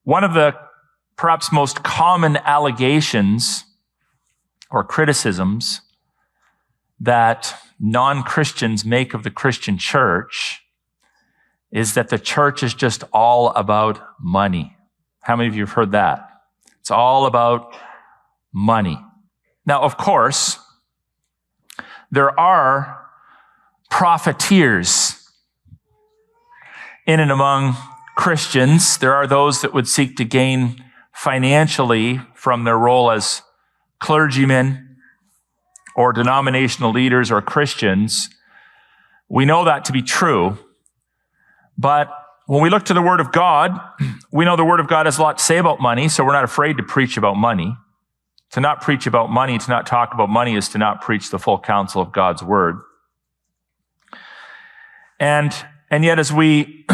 one of the perhaps most common allegations or criticisms that non-Christians make of the Christian church is that the church is just all about money. How many of you have heard that? It's all about money. Now, of course, there are profiteers in and among Christians. There are those that would seek to gain financially from their role as clergymen or denominational leaders or Christians. We know that to be true. But when we look to the Word of God, we know the Word of God has a lot to say about money, so we're not afraid to preach about money. To not preach about money, to not talk about money, is to not preach the full counsel of God's Word. And yet, as we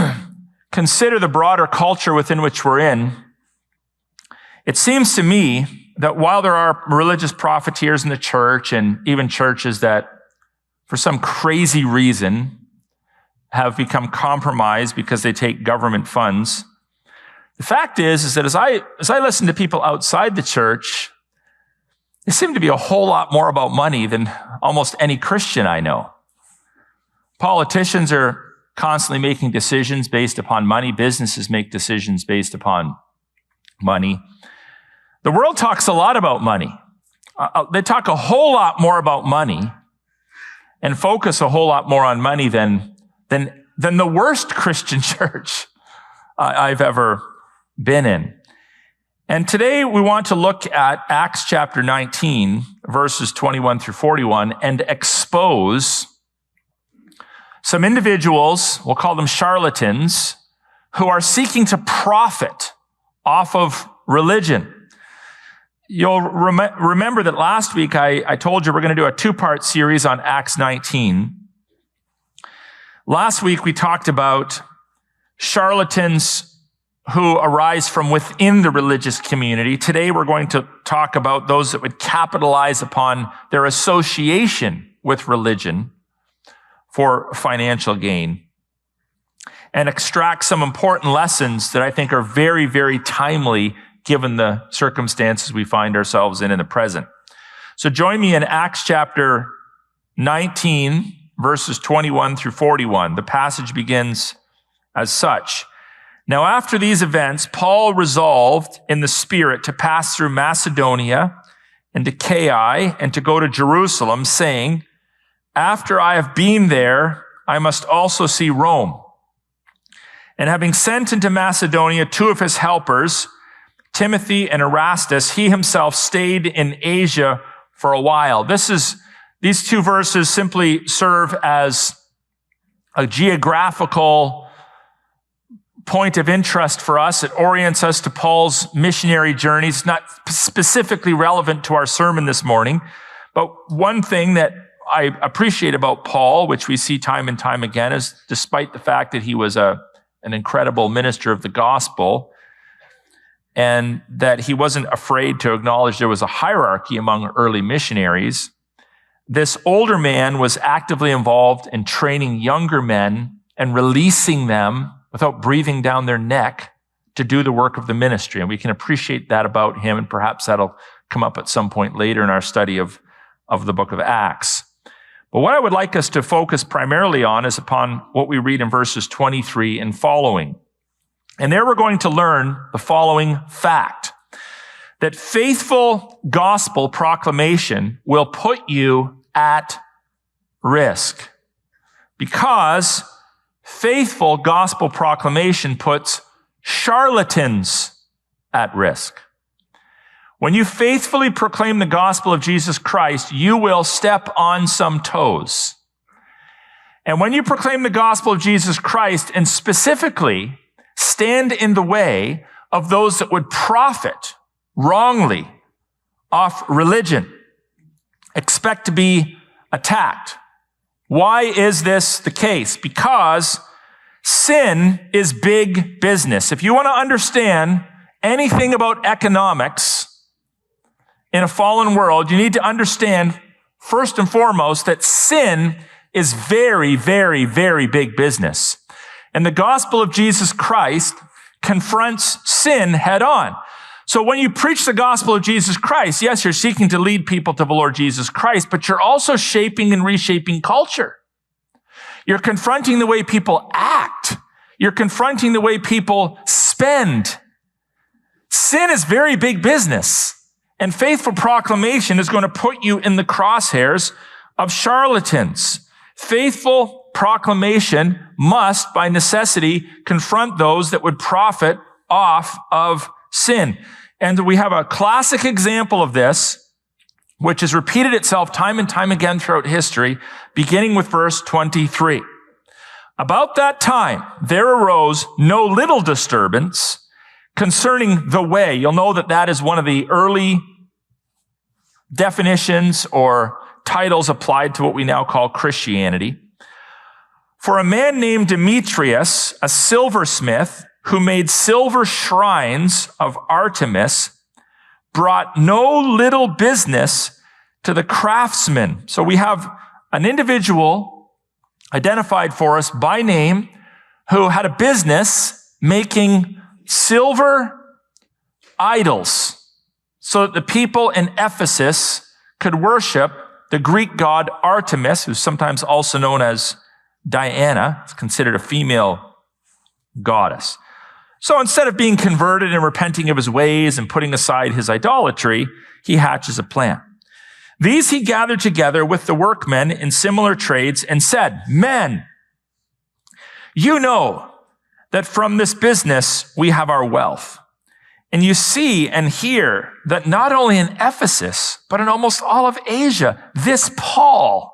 consider the broader culture within which we're in, it seems to me that while there are religious profiteers in the church and even churches that, for some crazy reason, have become compromised because they take government funds, the fact is that as I listen to people outside the church, they seem to be a whole lot more about money than almost any Christian I know. Politicians are constantly making decisions based upon money. Businesses make decisions based upon money. The world talks a lot about money. They talk a whole lot more about money and focus a whole lot more on money than the worst Christian church I've ever been in. And today we want to look at Acts chapter 19, verses 21 through 41, and expose some individuals, we'll call them charlatans, who are seeking to profit off of religion. You'll remember that last week I told you we're going to do a two-part series on Acts 19. Last week we talked about charlatans who arise from within the religious community. Today we're going to talk about those that would capitalize upon their association with religion for financial gain and extract some important lessons that I think are very, very timely given the circumstances we find ourselves in the present. So join me in Acts chapter 19, verses 21 through 41. The passage begins as such. Now, after these events, Paul resolved in the Spirit to pass through Macedonia and Achaia and to go to Jerusalem, saying, after I have been there, I must also see Rome. And having sent into Macedonia two of his helpers, Timothy and Erastus, he himself stayed in Asia for a while. These two verses simply serve as a geographical point of interest for us. It orients us to Paul's missionary journeys. It's not specifically relevant to our sermon this morning, but one thing that I appreciate about Paul, which we see time and time again, is despite the fact that he was an incredible minister of the gospel, and that he wasn't afraid to acknowledge there was a hierarchy among early missionaries, this older man was actively involved in training younger men and releasing them without breathing down their neck to do the work of the ministry. And we can appreciate that about him, and perhaps that'll come up at some point later in our study of the book of Acts. But what I would like us to focus primarily on is upon what we read in verses 23 and following. And there we're going to learn the following fact, that faithful gospel proclamation will put you at risk, because faithful gospel proclamation puts charlatans at risk. When you faithfully proclaim the gospel of Jesus Christ, you will step on some toes. And when you proclaim the gospel of Jesus Christ, and specifically stand in the way of those that would profit wrongly off religion, expect to be attacked. Why is this the case? Because sin is big business. If you want to understand anything about economics in a fallen world, you need to understand, first and foremost, that sin is very, very, very big business. And the gospel of Jesus Christ confronts sin head on. So when you preach the gospel of Jesus Christ, yes, you're seeking to lead people to the Lord Jesus Christ, but you're also shaping and reshaping culture. You're confronting the way people act. You're confronting the way people spend. Sin is very big business, and faithful proclamation is going to put you in the crosshairs of charlatans. Faithful proclamation must, by necessity, confront those that would profit off of sin. And we have a classic example of this, which has repeated itself time and time again throughout history, beginning with verse 23. About that time, there arose no little disturbance concerning the way. You'll know that that is one of the early definitions or titles applied to what we now call Christianity. For a man named Demetrius, a silversmith, who made silver shrines of Artemis, brought no little business to the craftsmen. So we have an individual identified for us by name who had a business making silver idols so that the people in Ephesus could worship the Greek god Artemis, who's sometimes also known as Diana. It's considered a female goddess. So instead of being converted and repenting of his ways and putting aside his idolatry, he hatches a plan. These he gathered together with the workmen in similar trades and said, "Men, you know that from this business we have our wealth. And you see and hear that not only in Ephesus, but in almost all of Asia, this Paul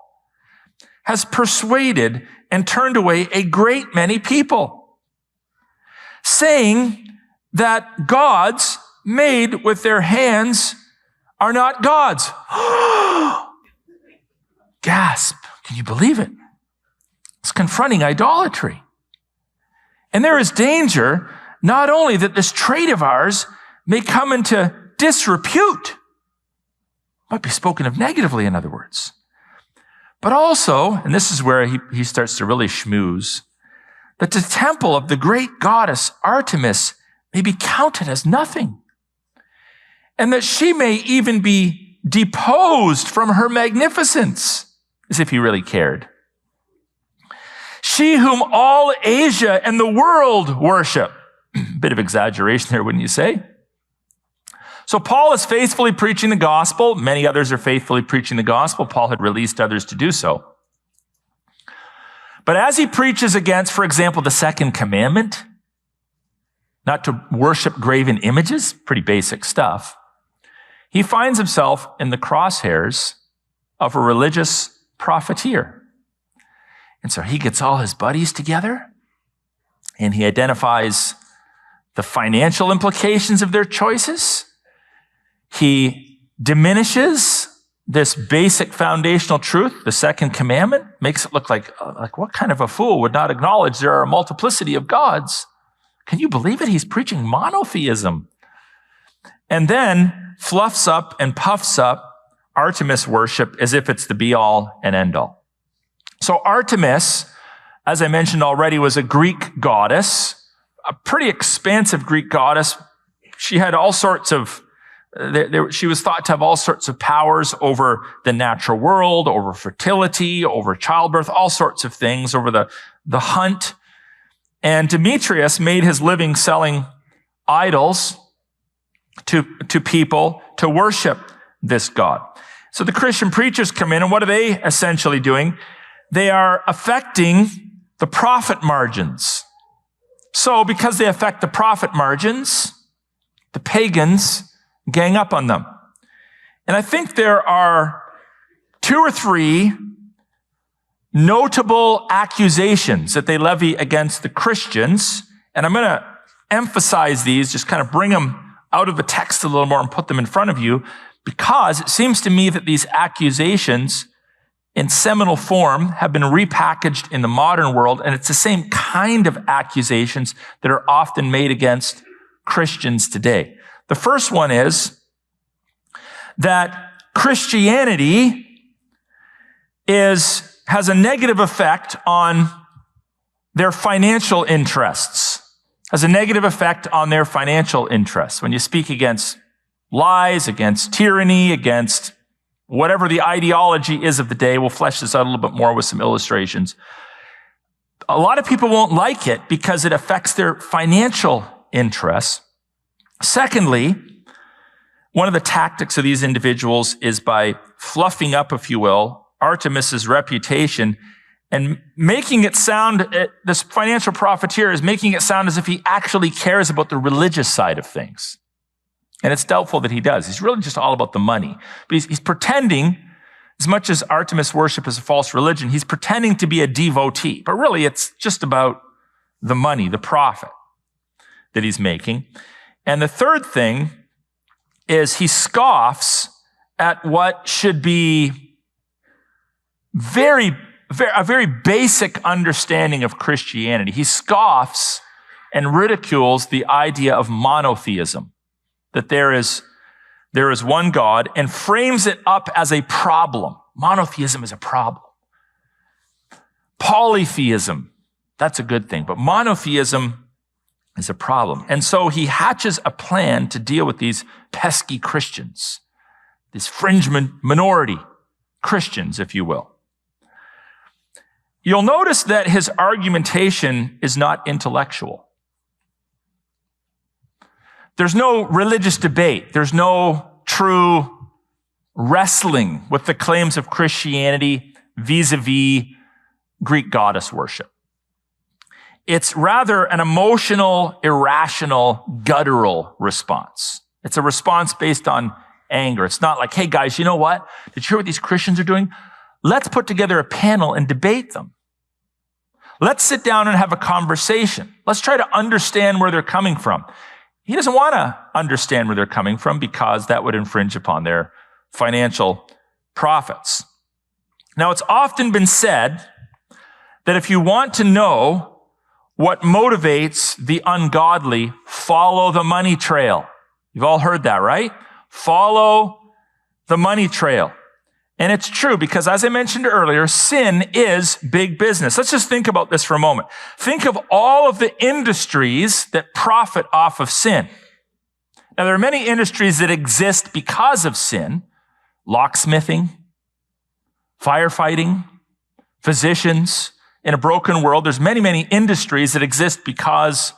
has persuaded and turned away a great many people, saying that gods made with their hands are not gods." Gasp. Can you believe it? It's confronting idolatry. And there is danger not only that this trade of ours may come into disrepute, might be spoken of negatively, in other words, but also, and this is where he starts to really schmooze, that the temple of the great goddess Artemis may be counted as nothing, and that she may even be deposed from her magnificence, as if he really cared. She whom all Asia and the world worship. Bit of exaggeration there, wouldn't you say? So Paul is faithfully preaching the gospel. Many others are faithfully preaching the gospel. Paul had released others to do so. But as he preaches against, for example, the second commandment, not to worship graven images, pretty basic stuff, he finds himself in the crosshairs of a religious profiteer. And so he gets all his buddies together and he identifies the financial implications of their choices. He diminishes this basic foundational truth, the second commandment, makes it look like what kind of a fool would not acknowledge there are a multiplicity of gods? Can you believe it? He's preaching monotheism. And then fluffs up and puffs up Artemis worship as if it's the be-all and end-all. So Artemis, as I mentioned already, was a Greek goddess, a pretty expansive Greek goddess. She had all sorts of, she was thought to have all sorts of powers over the natural world, over fertility, over childbirth, all sorts of things, over the hunt. And Demetrius made his living selling idols to people to worship this god. So the Christian preachers come in, and what are they essentially doing? They are affecting the profit margins. So because they affect the profit margins, the pagans gang up on them. And I think there are 2 or 3 notable accusations that they levy against the Christians. And I'm going to emphasize these, just kind of bring them out of the text a little more and put them in front of you, because it seems to me that these accusations in seminal form have been repackaged in the modern world, and it's the same kind of accusations that are often made against Christians today. The first one is that Christianity has a negative effect on their financial interests. has a negative effect on their financial interests. When you speak against lies, against tyranny, against whatever the ideology is of the day, we'll flesh this out a little bit more with some illustrations. A lot of people won't like it because it affects their financial interests. Secondly, one of the tactics of these individuals is by fluffing up, if you will, Artemis's reputation and making it sound, this financial profiteer is making it sound as if he actually cares about the religious side of things. And it's doubtful that he does. He's really just all about the money. But he's pretending, as much as Artemis worship is a false religion, he's pretending to be a devotee. But really, it's just about the money, the profit that he's making. And the third thing is he scoffs at what should be a very basic understanding of Christianity. He scoffs and ridicules the idea of monotheism, that there is one God, and frames it up as a problem. Monotheism is a problem. Polytheism, that's a good thing, but monotheism is a problem. And so he hatches a plan to deal with these pesky Christians, these fringe minority Christians, if you will. You'll notice that his argumentation is not intellectual. There's no religious debate. There's no true wrestling with the claims of Christianity vis-a-vis Greek goddess worship. It's rather an emotional, irrational, guttural response. It's a response based on anger. It's not like, hey guys, you know what? Did you hear what these Christians are doing? Let's put together a panel and debate them. Let's sit down and have a conversation. Let's try to understand where they're coming from. He doesn't want to understand where they're coming from because that would infringe upon their financial profits. Now, it's often been said that if you want to know what motivates the ungodly, follow the money trail. You've all heard that, right? Follow the money trail. And it's true because, as I mentioned earlier, sin is big business. Let's just think about this for a moment. Think of all of the industries that profit off of sin. Now, there are many industries that exist because of sin. Locksmithing, firefighting, physicians. In a broken world, there's many, many industries that exist because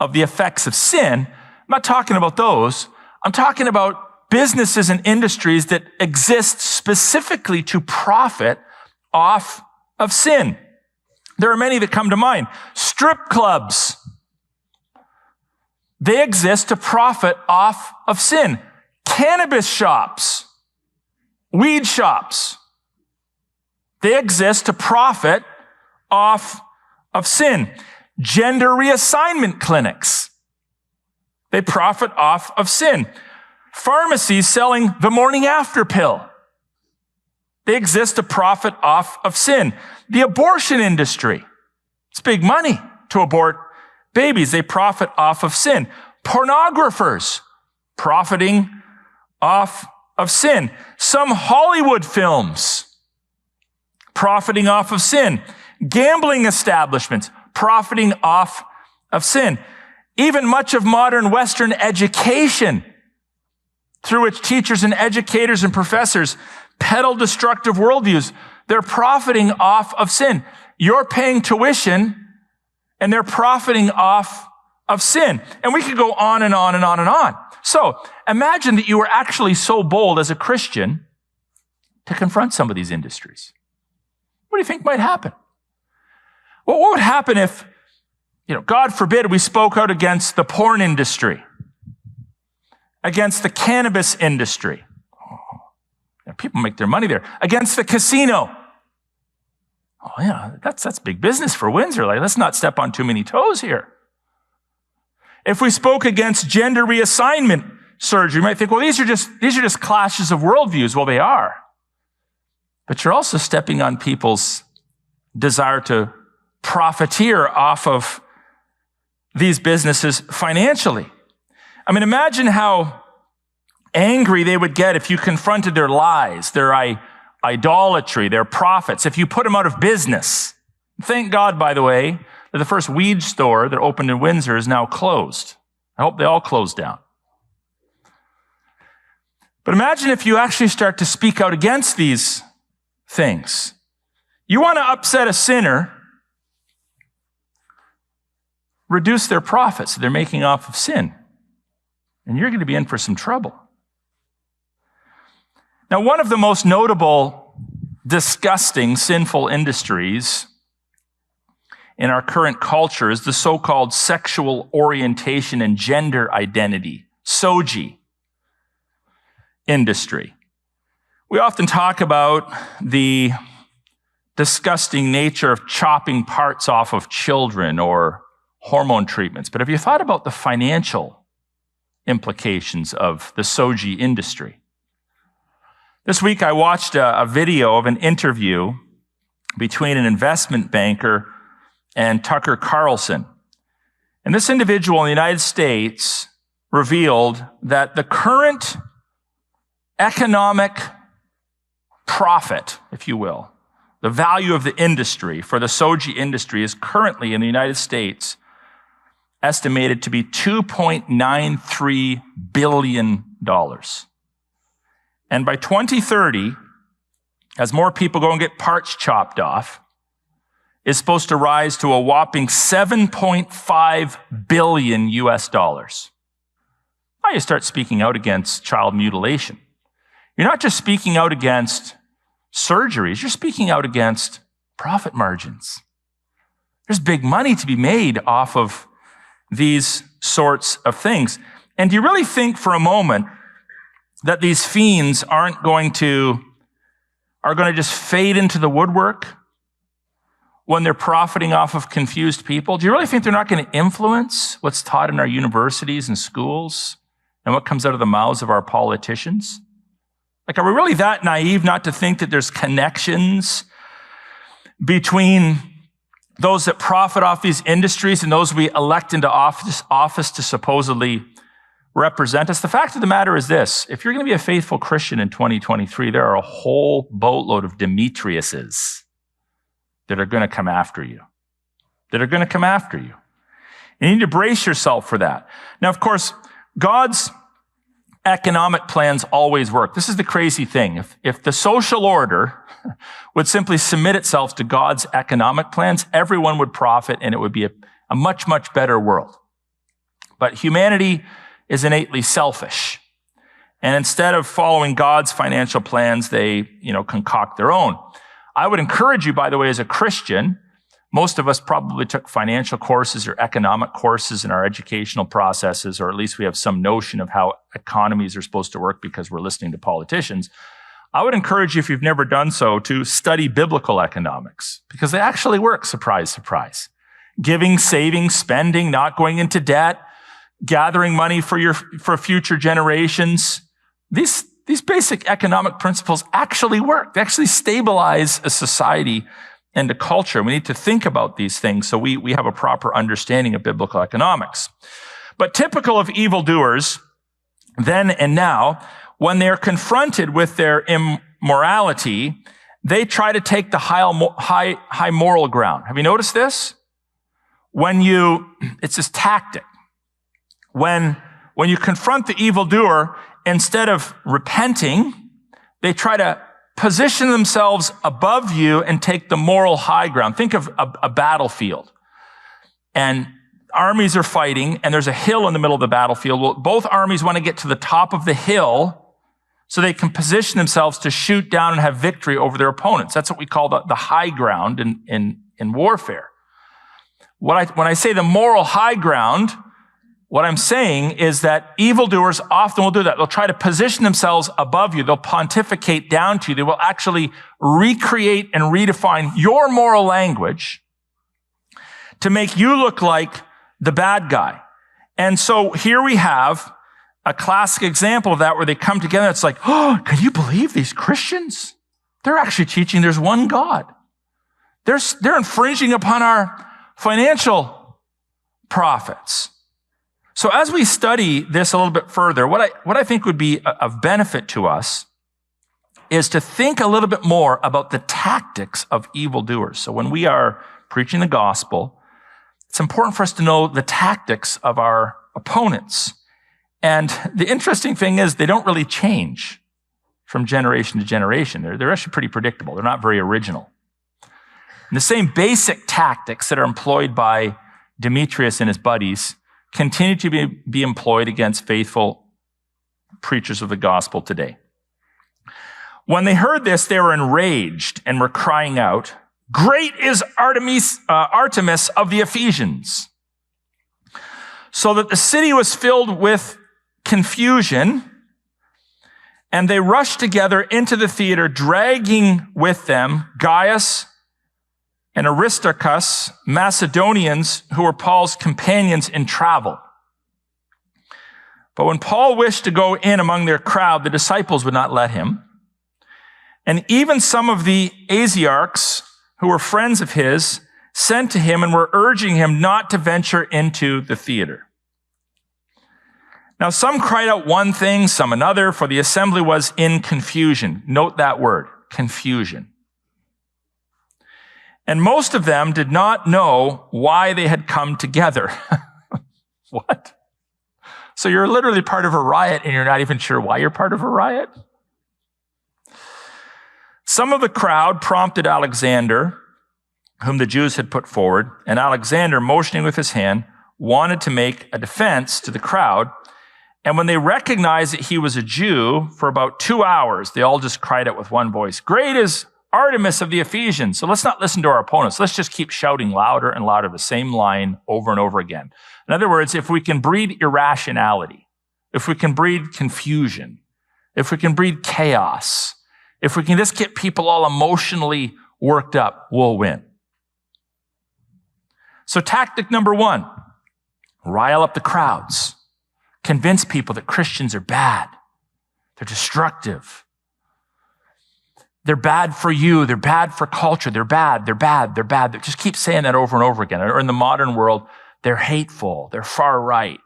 of the effects of sin. I'm not talking about those. I'm talking about businesses and industries that exist specifically to profit off of sin. There are many that come to mind. Strip clubs. They exist to profit off of sin. Cannabis shops. Weed shops. They exist to profit off of sin. Gender reassignment clinics. They profit off of sin. Pharmacies selling the morning after pill. They exist to profit off of sin. The abortion industry. It's big money to abort babies. They profit off of sin. Pornographers profiting off of sin. Some Hollywood films profiting off of sin. Gambling establishments profiting off of sin. Even much of modern Western education, through which teachers and educators and professors peddle destructive worldviews, they're profiting off of sin. You're paying tuition and they're profiting off of sin. And we could go on and on and on and on. So imagine that you were actually so bold as a Christian to confront some of these industries. What do you think might happen? Well, what would happen if, God forbid, we spoke out against the porn industry, against the cannabis industry? People make their money there. Against the casino. Oh yeah, that's big business for Windsor. Like, let's not step on too many toes here. If we spoke against gender reassignment surgery, you might think, well, these are just clashes of worldviews. Well, they are. But you're also stepping on people's desire to profiteer off of these businesses financially. I mean, imagine how angry they would get if you confronted their lies, their idolatry, their profits, if you put them out of business. Thank God, by the way, that the first weed store that opened in Windsor is now closed. I hope they all close down. But imagine if you actually start to speak out against these things. You want to upset a sinner, reduce their profits that they're making off of sin, and you're going to be in for some trouble. Now, one of the most notable, disgusting, sinful industries in our current culture is the so-called sexual orientation and gender identity, SOGI industry. We often talk about the disgusting nature of chopping parts off of children or hormone treatments, but have you thought about the financial implications of the SOGI industry? This week I watched a video of an interview between an investment banker and Tucker Carlson. And this individual in the United States revealed that the current economic profit, if you will, the value of the industry for the SOGI industry is currently in the United States estimated to be $2.93 billion. And by 2030, as more people go and get parts chopped off, is supposed to rise to a whopping 7.5 billion US dollars. Now you start speaking out against child mutilation. You're not just speaking out against surgeries, you're speaking out against profit margins. There's big money to be made off of these sorts of things. And do you really think for a moment that these fiends are going to just fade into the woodwork when they're profiting off of confused people? Do you really think they're not going to influence what's taught in our universities and schools and what comes out of the mouths of our politicians? Like, are we really that naive not to think that there's connections between those that profit off these industries and those we elect into office to supposedly represent us? The fact of the matter is this: if you're going to be a faithful Christian in 2023, there are a whole boatload of Demetriuses that are going to come after you. You need to brace yourself for that. Now, of course, God's economic plans always work. This is the crazy thing. If the social order would simply submit itself to God's economic plans, everyone would profit and it would be a much, much better world. But humanity is innately selfish. And instead of following God's financial plans, they, concoct their own. I would encourage you, by the way, as a Christian, most of us probably took financial courses or economic courses in our educational processes, or at least we have some notion of how economies are supposed to work because we're listening to politicians. I would encourage you, if you've never done so, to study biblical economics, because they actually work, surprise, surprise. Giving, saving, spending, not going into debt, gathering money for future generations. These basic economic principles actually work. They actually stabilize a society and a culture. We need to think about these things so we have a proper understanding of biblical economics. But typical of evildoers, then and now, when they're confronted with their immorality, they try to take the high moral ground. Have you noticed this? It's this tactic. When you confront the evildoer, instead of repenting, they try to position themselves above you and take the moral high ground. Think of a battlefield. And armies are fighting, and there's a hill in the middle of the battlefield. Well, both armies want to get to the top of the hill so they can position themselves to shoot down and have victory over their opponents. That's what we call the high ground in warfare. When I say the moral high ground, what I'm saying is that evildoers often will do that. They'll try to position themselves above you. They'll pontificate down to you. They will actually recreate and redefine your moral language to make you look like the bad guy. And so here we have a classic example of that where they come together. It's like, oh, can you believe these Christians? They're actually teaching there's one God. They're infringing upon our financial profits. So as we study this a little bit further, what I think would be of benefit to us is to think a little bit more about the tactics of evildoers. So when we are preaching the gospel, it's important for us to know the tactics of our opponents. And the interesting thing is they don't really change from generation to generation. They're actually pretty predictable. They're not very original. And the same basic tactics that are employed by Demetrius and his buddies continue to be employed against faithful preachers of the gospel today. When they heard this, they were enraged and were crying out, "Great is Artemis of the Ephesians." So that the city was filled with confusion, and they rushed together into the theater, dragging with them Gaius and Aristarchus, Macedonians who were Paul's companions in travel. But when Paul wished to go in among their crowd, the disciples would not let him. And even some of the Asiarchs, who were friends of his, sent to him and were urging him not to venture into the theater. Now some cried out one thing, some another, for the assembly was in confusion. Note that word, confusion. And most of them did not know why they had come together. What? So you're literally part of a riot and you're not even sure why you're part of a riot? Some of the crowd prompted Alexander, whom the Jews had put forward, and Alexander, motioning with his hand, wanted to make a defense to the crowd. And when they recognized that he was a Jew, for about 2 hours, they all just cried out with one voice, "Great is Artemis of the Ephesians." So let's not listen to our opponents. Let's just keep shouting louder and louder the same line over and over again. In other words, if we can breed irrationality, if we can breed confusion, if we can breed chaos, if we can just get people all emotionally worked up, we'll win. So tactic number one, rile up the crowds. Convince people that Christians are bad. They're destructive. They're bad for you. They're bad for culture. They're bad. They're bad. They're bad. They just keep saying that over and over again. Or in the modern world, they're hateful. They're far right.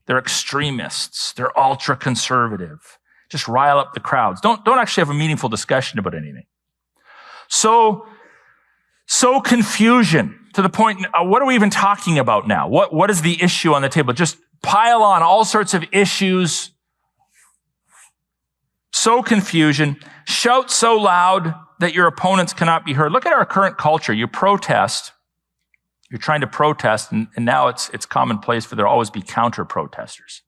They're extremists. They're ultra conservative. Just rile up the crowds. Don't actually have a meaningful discussion about anything. So confusion to the point, what are we even talking about now? What is the issue on the table? Just pile on all sorts of issues. Sow confusion. Shout so loud that your opponents cannot be heard. Look at our current culture. You protest. You're trying to protest, and now it's commonplace for there to always be counter-protesters.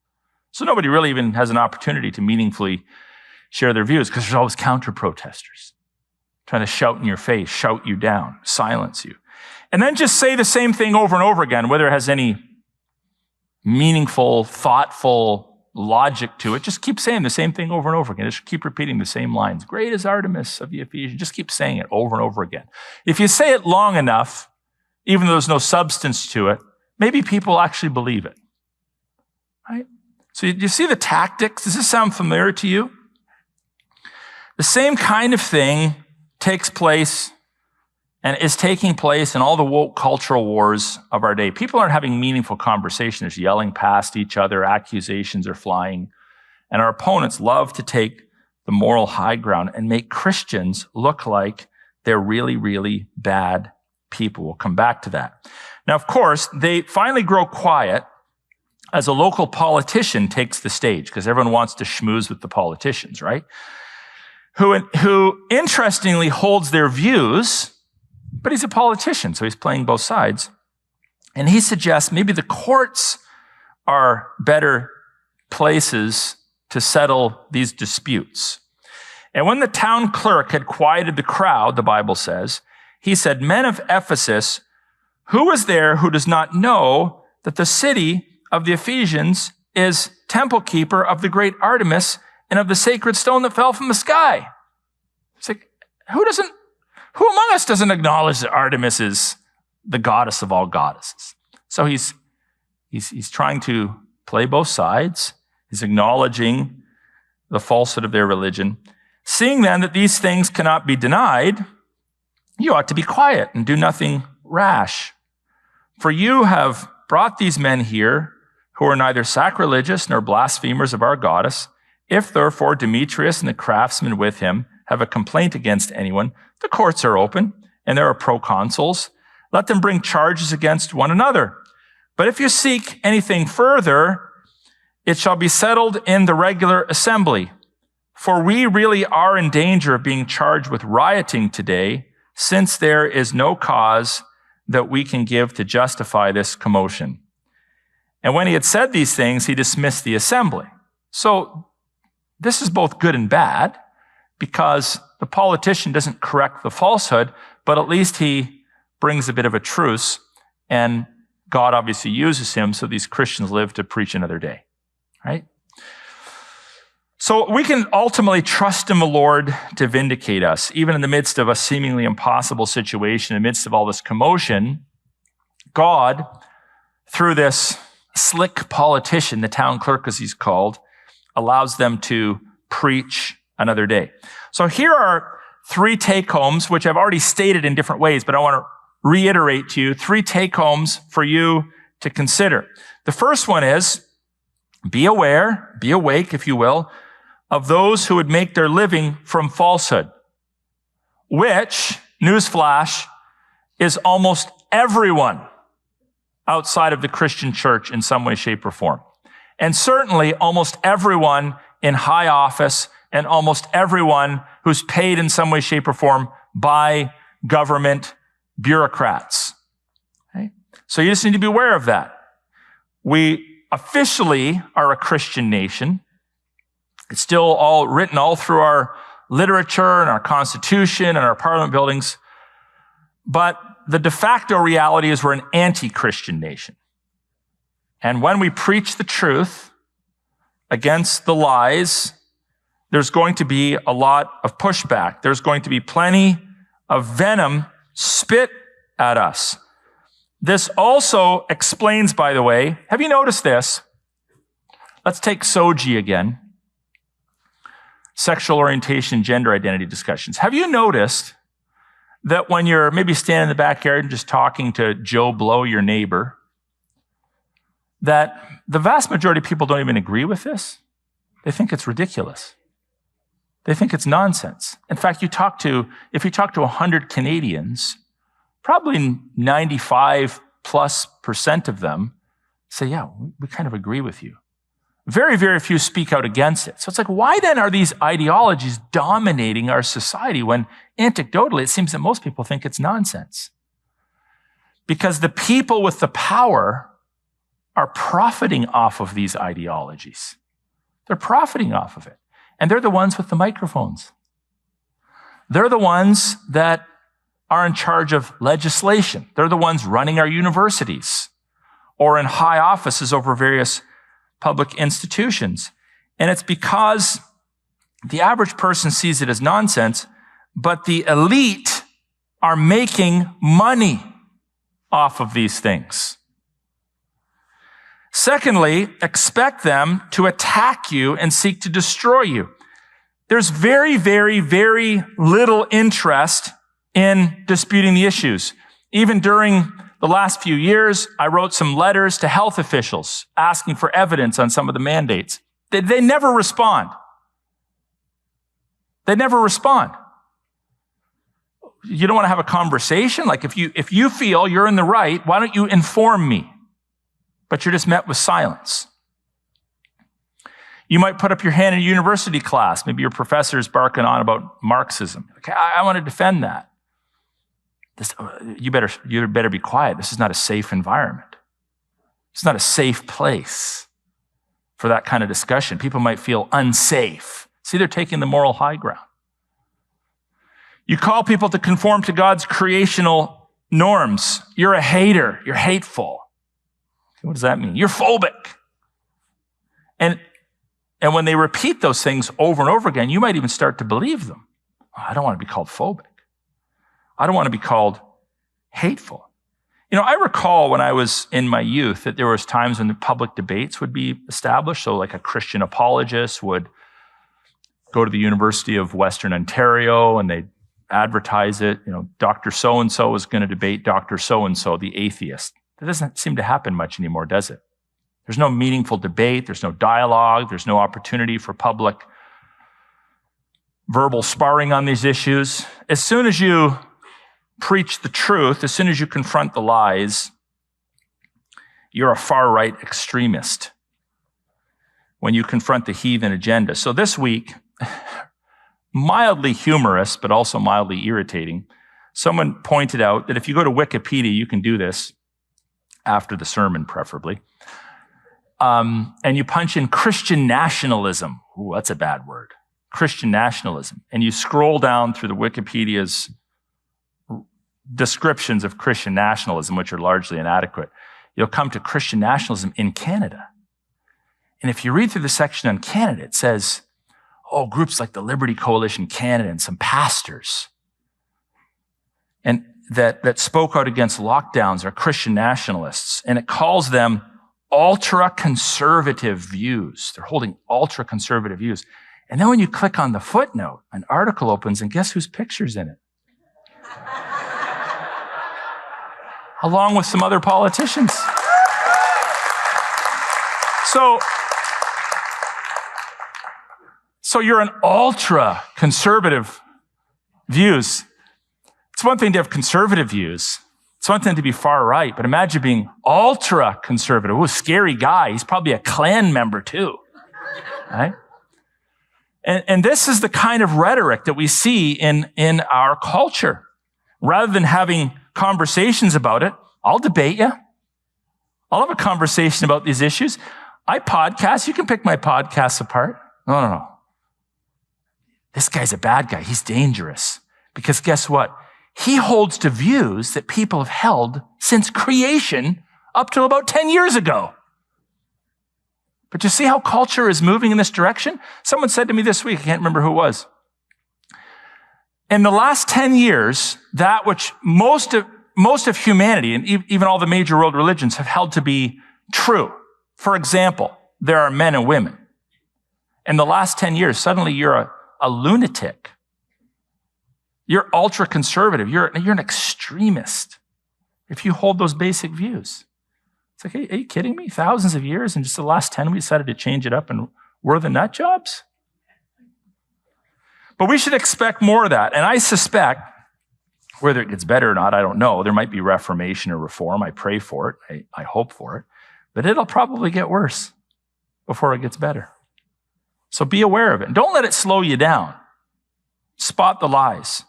So nobody really even has an opportunity to meaningfully share their views because there's always counter-protesters trying to shout in your face, shout you down, silence you. And then just say the same thing over and over again, whether it has any meaningful, thoughtful logic to it. Just keep saying the same thing over and over again. Just keep repeating the same lines. Great is Artemis of the Ephesians. Just keep saying it over and over again. If you say it long enough, even though there's no substance to it, maybe people actually believe it. Right? So you see the tactics? Does this sound familiar to you? The same kind of thing takes place and is taking place in all the woke cultural wars of our day. People aren't having meaningful conversations. They're yelling past each other. Accusations are flying. And our opponents love to take the moral high ground and make Christians look like they're really, really bad people. We'll come back to that. Now, of course, they finally grow quiet as a local politician takes the stage, because everyone wants to schmooze with the politicians, right? Who interestingly holds their views, but he's a politician, so he's playing both sides. And he suggests maybe the courts are better places to settle these disputes. And when the town clerk had quieted the crowd, the Bible says, he said, "Men of Ephesus, who is there who does not know that the city of the Ephesians is temple keeper of the great Artemis and of the sacred stone that fell from the sky?" It's like, who among us doesn't acknowledge that Artemis is the goddess of all goddesses? So he's trying to play both sides. He's acknowledging the falsehood of their religion. Seeing then that these things cannot be denied, you ought to be quiet and do nothing rash. For you have brought these men here who are neither sacrilegious nor blasphemers of our goddess. If therefore Demetrius and the craftsmen with him have a complaint against anyone, the courts are open and there are proconsuls. Let them bring charges against one another But if you seek anything further, it shall be settled in the regular assembly. For we really are in danger of being charged with rioting today, since there is no cause that we can give to justify this commotion. And when he had said these things, he dismissed the assembly. So this is both good and bad, because the politician doesn't correct the falsehood, but at least he brings a bit of a truce, and God obviously uses him so these Christians live to preach another day, right? So we can ultimately trust in the Lord to vindicate us, even in the midst of a seemingly impossible situation, in the midst of all this commotion. God, through this slick politician, the town clerk as he's called, allows them to preach another day. So here are three take-homes, which I've already stated in different ways, but I want to reiterate to you three take-homes for you to consider. The first one is, be aware, be awake, if you will, of those who would make their living from falsehood, which, newsflash, is almost everyone outside of the Christian church in some way, shape, or form. And certainly almost everyone in high office and almost everyone who's paid in some way, shape, or form by government bureaucrats. Okay? So you just need to be aware of that. We officially are a Christian nation. It's still all written all through our literature and our constitution and our parliament buildings. But the de facto reality is we're an anti-Christian nation. And when we preach the truth against the lies, there's going to be a lot of pushback. There's going to be plenty of venom spit at us. This also explains, by the way, have you noticed this? Let's take Soji again. Sexual orientation, gender identity discussions. Have you noticed that when you're maybe standing in the backyard and just talking to Joe Blow, your neighbor, that the vast majority of people don't even agree with this? They think it's ridiculous. They think it's nonsense. In fact, if you talk to 100 Canadians, probably 95+% of them say, yeah, we kind of agree with you. Very, very few speak out against it. So it's like, why then are these ideologies dominating our society when anecdotally it seems that most people think it's nonsense? Because the people with the power are profiting off of these ideologies. They're profiting off of it. And they're the ones with the microphones. They're the ones that are in charge of legislation. They're the ones running our universities or in high offices over various public institutions. And it's because the average person sees it as nonsense, but the elite are making money off of these things. Secondly, expect them to attack you and seek to destroy you. There's very, very, very little interest in disputing the issues. Even during the last few years, I wrote some letters to health officials asking for evidence on some of the mandates. They never respond. They never respond. You don't want to have a conversation? Like if you feel you're in the right, why don't you inform me? But you're just met with silence. You might put up your hand in a university class. Maybe your professor is barking on about Marxism. Okay, I want to defend that. You better be quiet. This is not a safe environment. It's not a safe place for that kind of discussion. People might feel unsafe. See, they're taking the moral high ground. You call people to conform to God's creational norms. You're a hater. You're hateful. Okay, what does that mean? You're phobic. And when they repeat those things over and over again, you might even start to believe them. Oh, I don't want to be called phobic. I don't want to be called hateful. You know, I recall when I was in my youth that there was times when the public debates would be established. So like a Christian apologist would go to the University of Western Ontario and they'd advertise it. You know, Dr. So-and-so is going to debate Dr. So-and-so, the atheist. That doesn't seem to happen much anymore, does it? There's no meaningful debate. There's no dialogue. There's no opportunity for public verbal sparring on these issues. As soon as you preach the truth, as soon as you confront the lies, you're a far-right extremist when you confront the heathen agenda. So this week, mildly humorous, but also mildly irritating, someone pointed out that if you go to Wikipedia, you can do this after the sermon, preferably, and you punch in Christian nationalism. Ooh, that's a bad word. Christian nationalism. And you scroll down through the Wikipedia's descriptions of Christian nationalism, which are largely inadequate. You'll come to Christian nationalism in Canada. And if you read through the section on Canada, it says, groups like the Liberty Coalition Canada and some pastors and that spoke out against lockdowns are Christian nationalists. And it calls them ultra-conservative views. They're holding ultra-conservative views. And then when you click on the footnote, an article opens, and guess whose picture's in it? Along with some other politicians. So you're an ultra-conservative views. It's one thing to have conservative views. It's one thing to be far right, but imagine being ultra-conservative. Ooh, scary guy. He's probably a Klan member too, right? And this is the kind of rhetoric that we see in our culture. Rather than having conversations about it, I'll debate you. I'll have a conversation about these issues. I podcast. You can pick my podcasts apart. No. This guy's a bad guy. He's dangerous. Because guess what? He holds to views that people have held since creation up till about 10 years ago. But you see how culture is moving in this direction? Someone said to me this week, I can't remember who it was. In the last 10 years, that which most of humanity and even all the major world religions have held to be true. For example, there are men and women. In the last 10 years, suddenly you're a lunatic. You're ultra-conservative. You're an extremist if you hold those basic views. It's like, are you kidding me? Thousands of years, and just the last 10, we decided to change it up, and we're the nut jobs? But we should expect more of that. And I suspect, whether it gets better or not, I don't know. There might be reformation or reform. I pray for it. I hope for it. But it'll probably get worse before it gets better. So be aware of it. And don't let it slow you down. Spot the lies.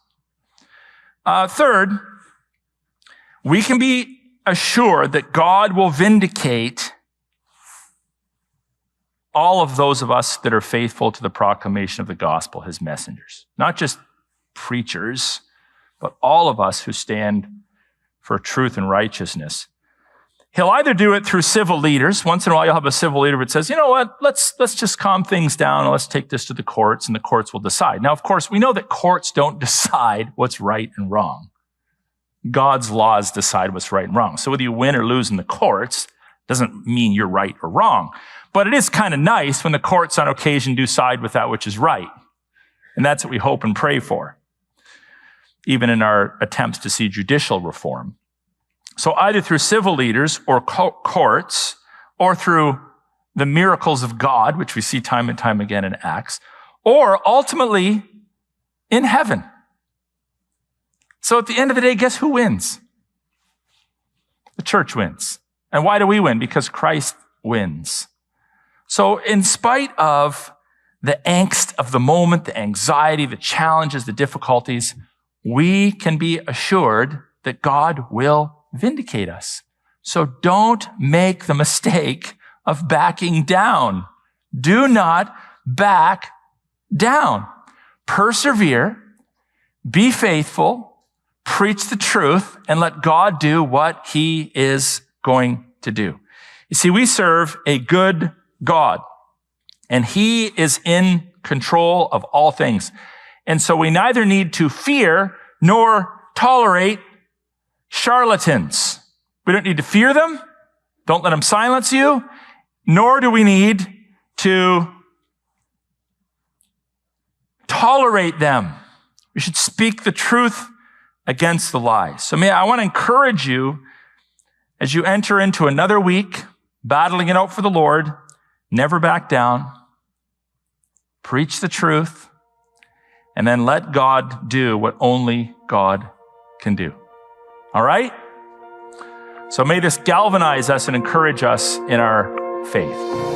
Third, we can be assured that God will vindicate all of those of us that are faithful to the proclamation of the gospel, his messengers. Not just preachers, but all of us who stand for truth and righteousness. He'll either do it through civil leaders. Once in a while, you'll have a civil leader that says, you know what, let's just calm things down and let's take this to the courts, and the courts will decide. Now, of course, we know that courts don't decide what's right and wrong. God's laws decide what's right and wrong. So whether you win or lose in the courts doesn't mean you're right or wrong. But it is kind of nice when the courts on occasion do side with that which is right. And that's what we hope and pray for, even in our attempts to see judicial reform. So either through civil leaders or courts, or through the miracles of God, which we see time and time again in Acts, or ultimately in heaven. So at the end of the day, guess who wins? The church wins. And why do we win? Because Christ wins. So in spite of the angst of the moment, the anxiety, the challenges, the difficulties, we can be assured that God will vindicate us. So don't make the mistake of backing down. Do not back down. Persevere, be faithful, preach the truth, and let God do what he is going to do. You see, we serve a good God, and he is in control of all things. And so we neither need to fear nor tolerate charlatans. We don't need to fear them. Don't let them silence you. Nor do we need to tolerate them. We should speak the truth against the lies. So I want to encourage you as you enter into another week, battling it out for the Lord, never back down. Preach the truth, and then let God do what only God can do. All right? So may this galvanize us and encourage us in our faith.